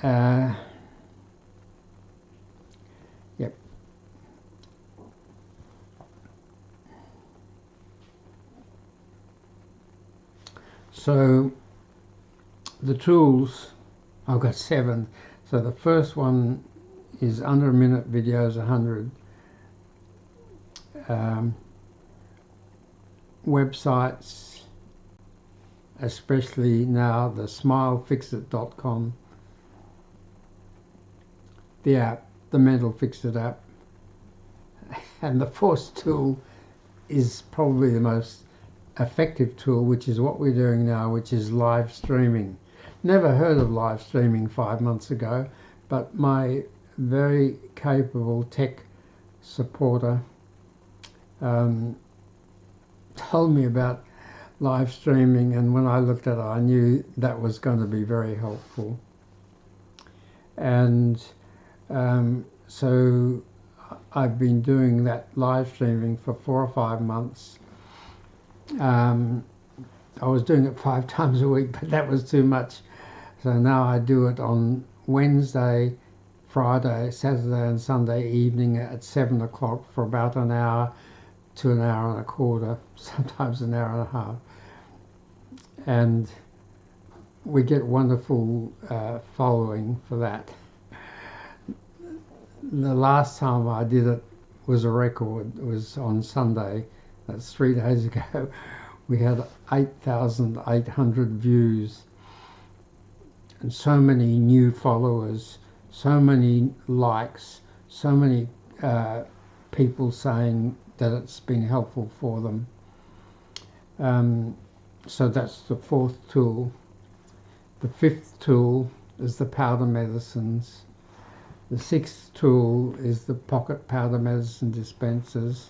Yep. So the tools, I've got 7. So the first one is under a minute videos, 100. Websites, especially now the smilefixit.com, the app, the Mental Fixit app, and the fourth tool is probably the most effective tool, which is what we're doing now, which is live streaming. Never heard of live streaming 5 months ago, but my very capable tech supporter told me about live streaming, and when I looked at it, I knew that was going to be very helpful. And so I've been doing that live streaming for 4 or 5 months. I was doing it 5 times a week, but that was too much. So now I do it on Wednesday, Friday, Saturday and Sunday evening at 7 o'clock for about an hour to an hour and a quarter, sometimes an hour and a half. And we get wonderful following for that. The last time I did it was a record. It was on Sunday. That's 3 days ago. We had 8,800 views and so many new followers, so many likes, so many people saying that it's been helpful for them. So that's the 4th tool. The 5th tool is the powder medicines. The 6th tool is the pocket powder medicine dispensers.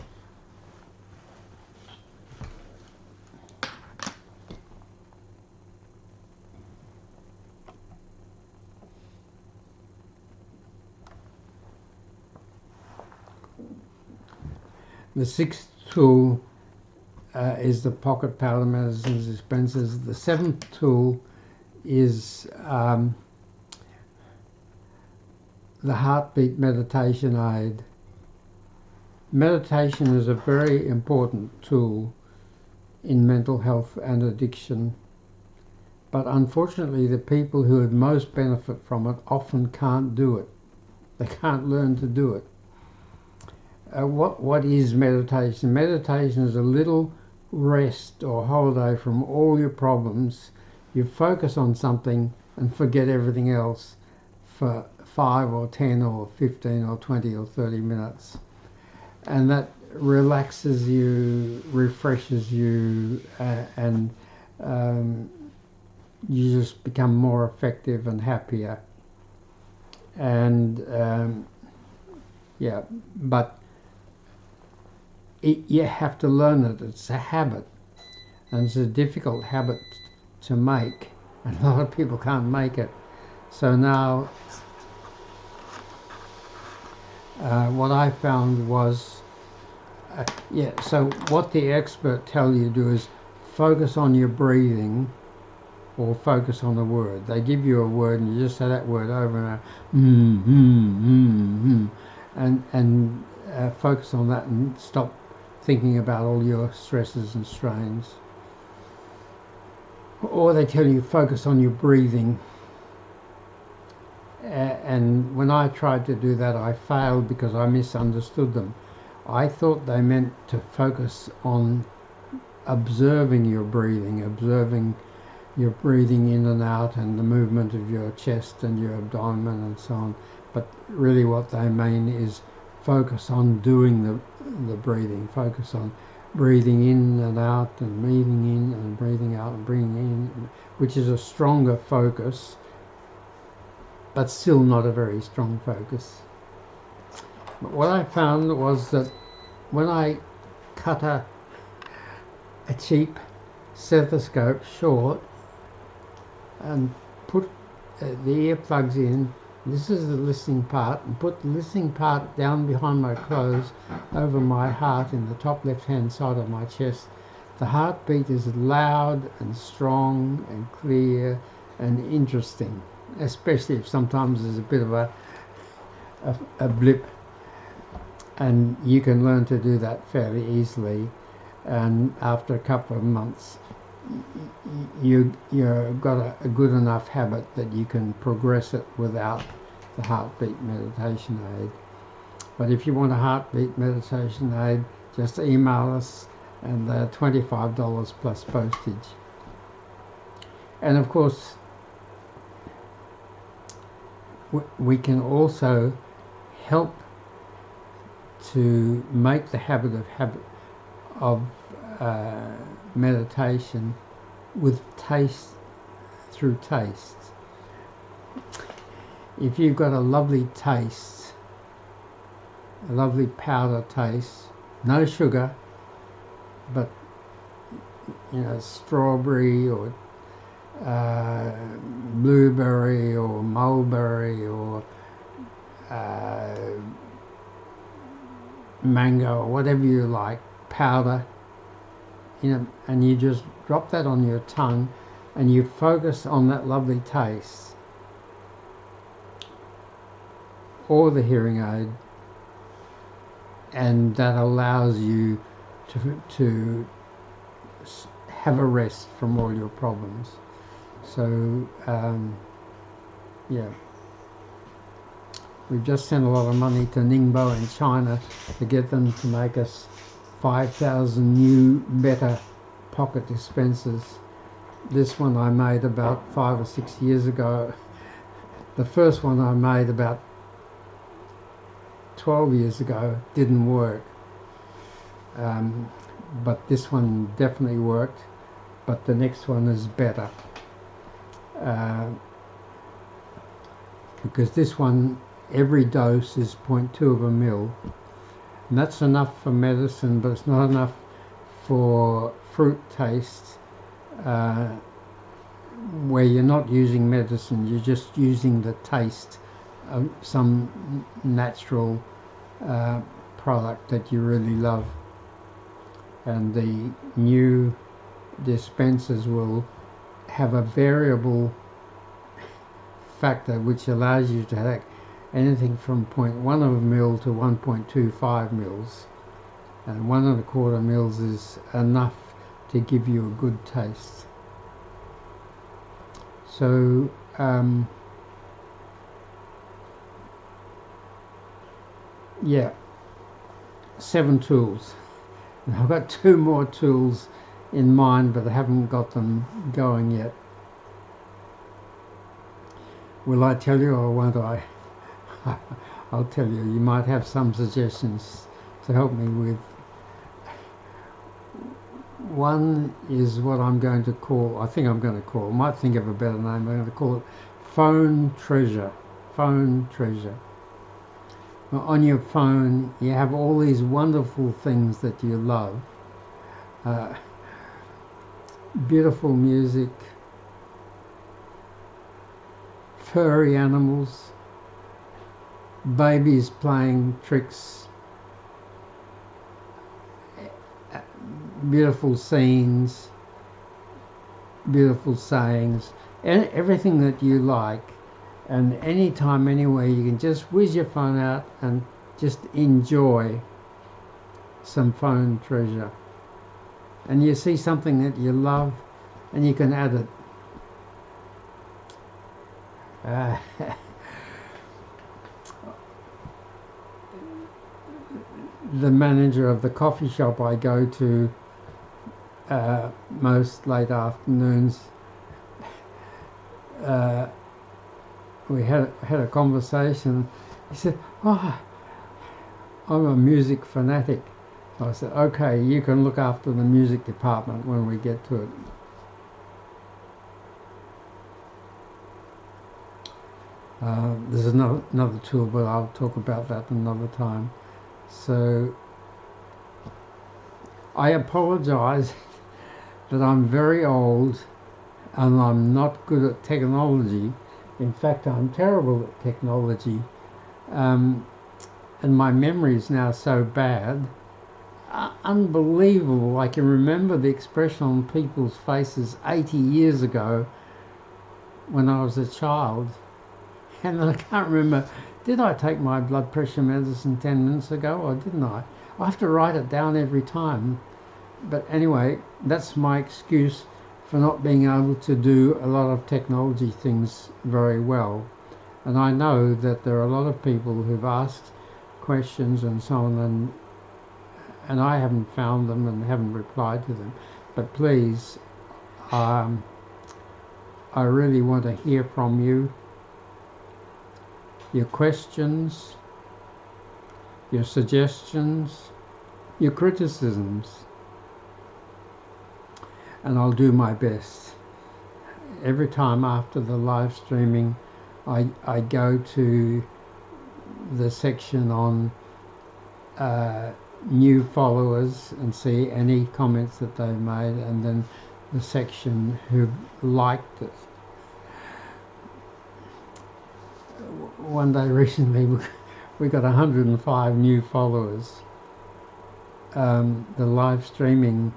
The 6th tool is the pocket powder medicines dispensers. The 7th tool is the heartbeat meditation aid. Meditation is a very important tool in mental health and addiction, but unfortunately the people who would most benefit from it often can't do it. They can't learn to do it. What is meditation? Meditation is a little rest or holiday from all your problems. You focus on something and forget everything else for 5 or 10 or 15 or 20 or 30 minutes. and that relaxes you, refreshes you, and you just become more effective and happier. And yeah, but you have to learn it. It's a habit, and it's a difficult habit to make. And a lot of people can't make it. So now, what I found was, so what the expert tell you to do is focus on your breathing or focus on a word. They give you a word and you just say that word over and over, and focus on that and stop thinking about all your stresses and strains. Or they tell you focus on your breathing. And when I tried to do that, I failed because I misunderstood them. I thought they meant to focus on observing your breathing in and out and the movement of your chest and your abdomen and so on. But really what they mean is focus on doing the breathing. Focus on breathing in and out and breathing in and breathing out and breathing in, which is a stronger focus, but still not a very strong focus. But what I found was that when I cut a cheap stethoscope short and put the earplugs in, this is the listening part, and put the listening part down behind my clothes over my heart in the top left hand side of my chest, the heartbeat is loud and strong and clear and interesting, especially if sometimes there's a bit of a blip, and you can learn to do that fairly easily. And after a couple of months, you've got a good enough habit that you can progress it without the heartbeat meditation aid. But if you want a heartbeat meditation aid, just email us, and they're $25 plus postage. And of course, we can also help to make the habit of meditation with taste, through taste. If you've got a lovely taste, a lovely powder taste, no sugar, but strawberry or blueberry or mulberry or mango or whatever you like, powder, and you just drop that on your tongue and you focus on that lovely taste, or the hearing aid, and that allows you to have a rest from all your problems. So we've just sent a lot of money to Ningbo in China to get them to make us 5,000 new, better pocket dispensers. This one I made about 5 or 6 years ago. The first one I made about 12 years ago didn't work. But this one definitely worked, but the next one is better. Because this one, every dose is 0.2 of a mil, and that's enough for medicine, but it's not enough for fruit taste, where you're not using medicine, you're just using the taste of some natural product that you really love. And the new dispensers will have a variable factor which allows you to have anything from 0.1 of a mil to 1.25 mils, and 1 1/4 mils is enough to give you a good taste. So yeah, 7 tools. I've got 2 more tools in mind, but I haven't got them going yet. Will I tell you or won't I? I'll tell you. You might have some suggestions to help me with. One is what I'm going to call, I might think of a better name, I'm going to call it Phone Treasure. Phone Treasure. On your phone, you have all these wonderful things that you love. Beautiful music, furry animals, babies playing tricks, beautiful scenes, beautiful sayings, and everything that you like. And anytime, anywhere, you can just whiz your phone out and just enjoy some phone treasure. And you see something that you love and you can add it. The manager of the coffee shop I go to most late afternoons, we had a conversation. He said, "Oh, I'm a music fanatic." I said, "Okay, you can look after the music department when we get to it." There's another tool, but I'll talk about that another time. So I apologize that I'm very old and I'm not good at technology. In fact, I'm terrible at technology, and my memory is now so bad. Unbelievable. I can remember the expression on people's faces 80 years ago when I was a child, and I can't remember, did I take my blood pressure medicine 10 minutes ago or didn't I? I have to write it down every time. But anyway, that's my excuse for not being able to do a lot of technology things very well. And I know that there are a lot of people who've asked questions and so on, and I haven't found them and haven't replied to them. But please, I really want to hear from you, your questions, your suggestions, your criticisms, and I'll do my best. Every time after the live streaming, I go to the section on new followers and see any comments that they made, and then the section who liked it. One day recently we got 105 new followers. The live streaming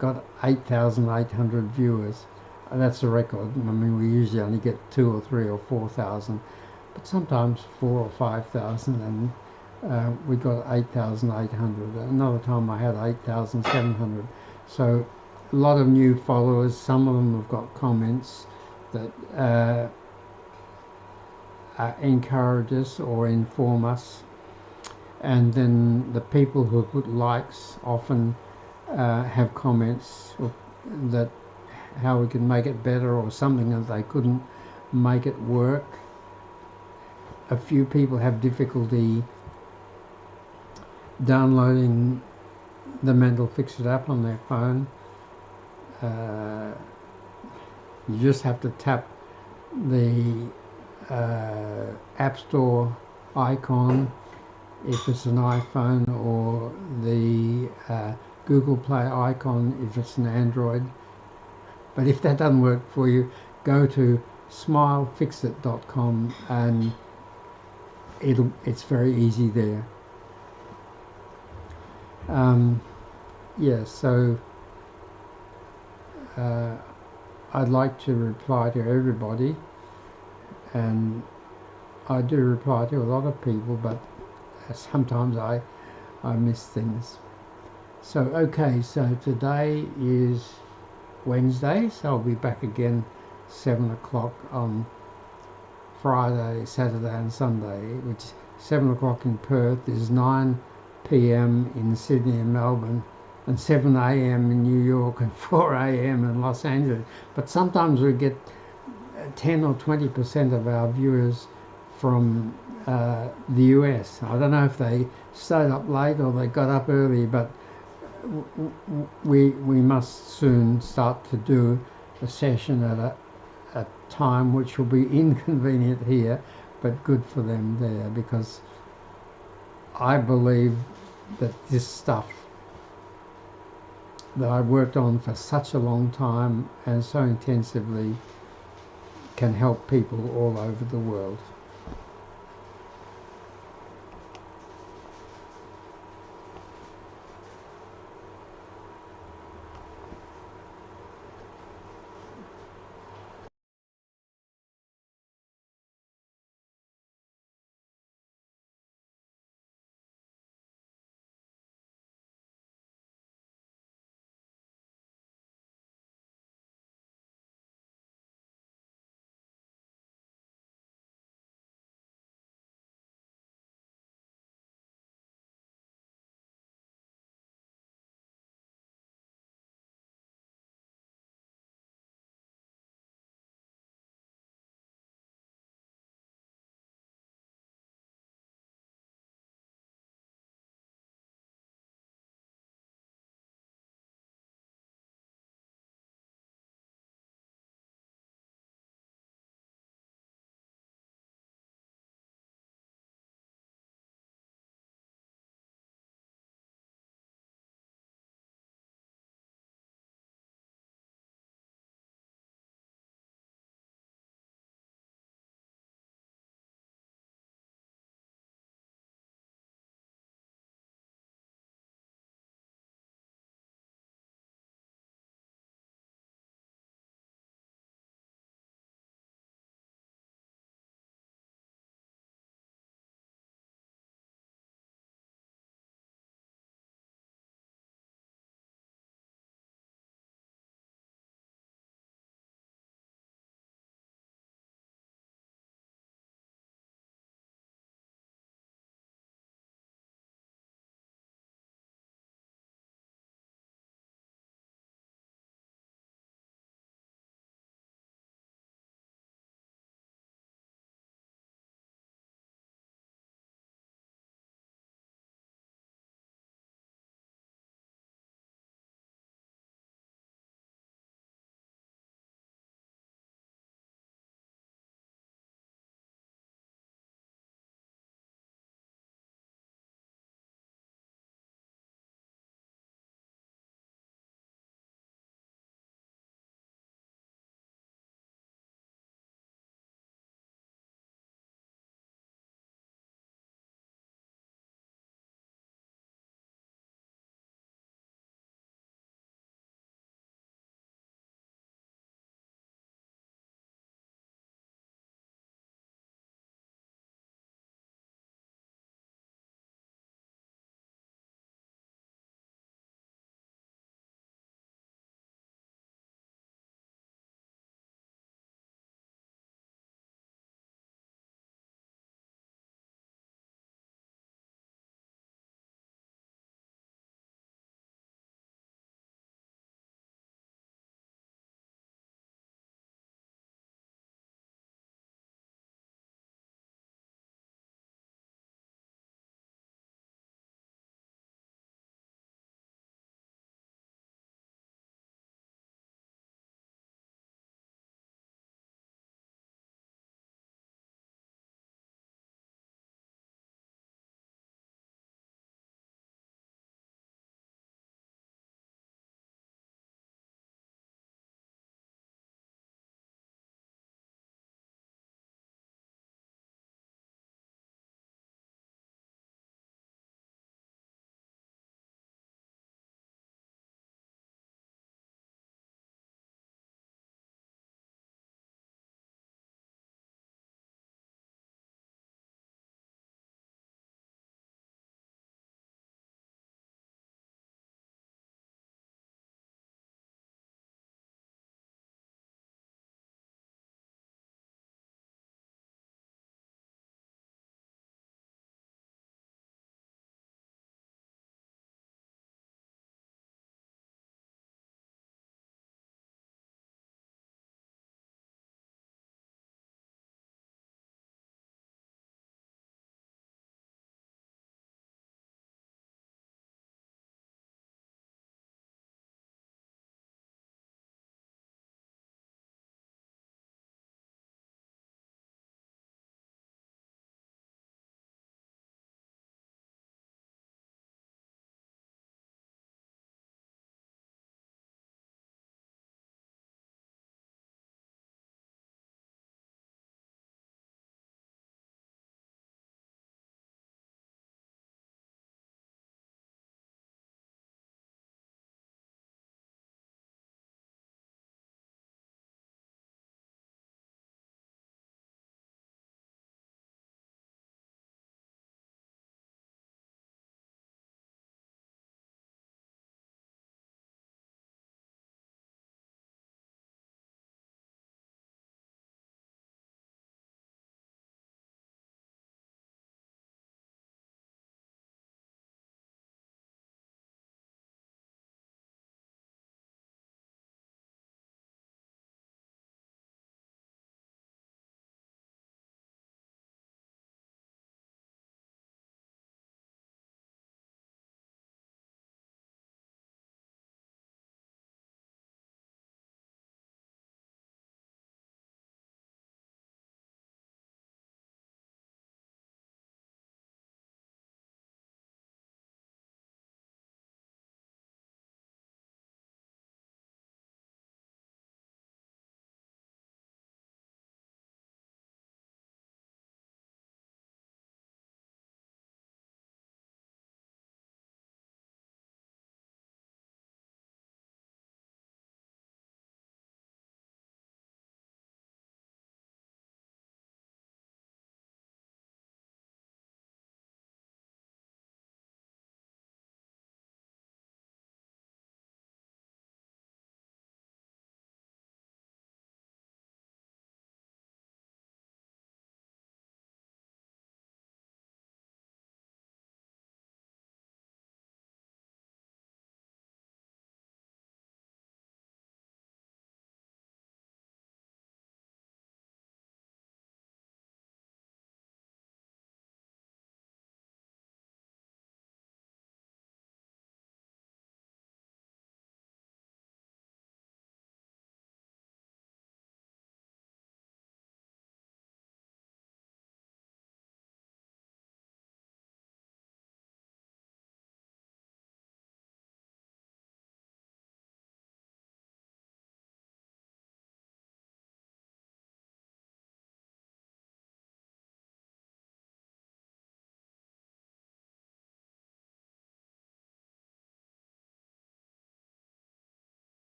got 8,800 viewers. That's a record. I mean, we usually only get 2 or 3 or 4,000, but sometimes 4 or 5,000, and we got 8,800. Another time I had 8,700. So a lot of new followers. Some of them have got comments that encourage us or inform us, and then the people who put likes often have comments that how we can make it better, or something that they couldn't make it work. A few people have difficulty downloading the Mental Fix It app on their phone. You just have to tap the App Store icon if it's an iPhone, or the Google Play icon if it's an Android. But if that doesn't work for you, go to smilefixit.com and it's very easy there. So I'd like to reply to everybody, and I do reply to a lot of people, but sometimes I miss things. So okay, so today is Wednesday, so I'll be back again 7 o'clock on Friday, Saturday and Sunday, which 7 o'clock in Perth is 9 p.m. in Sydney and Melbourne, and 7 a.m. in New York, and 4 a.m. in Los Angeles. But sometimes we get 10 or 20% of our viewers from the US. I don't know if they stayed up late or they got up early, but we must soon start to do a session at a time which will be inconvenient here, but good for them there, because I believe that this stuff that I've worked on for such a long time and so intensively can help people all over the world.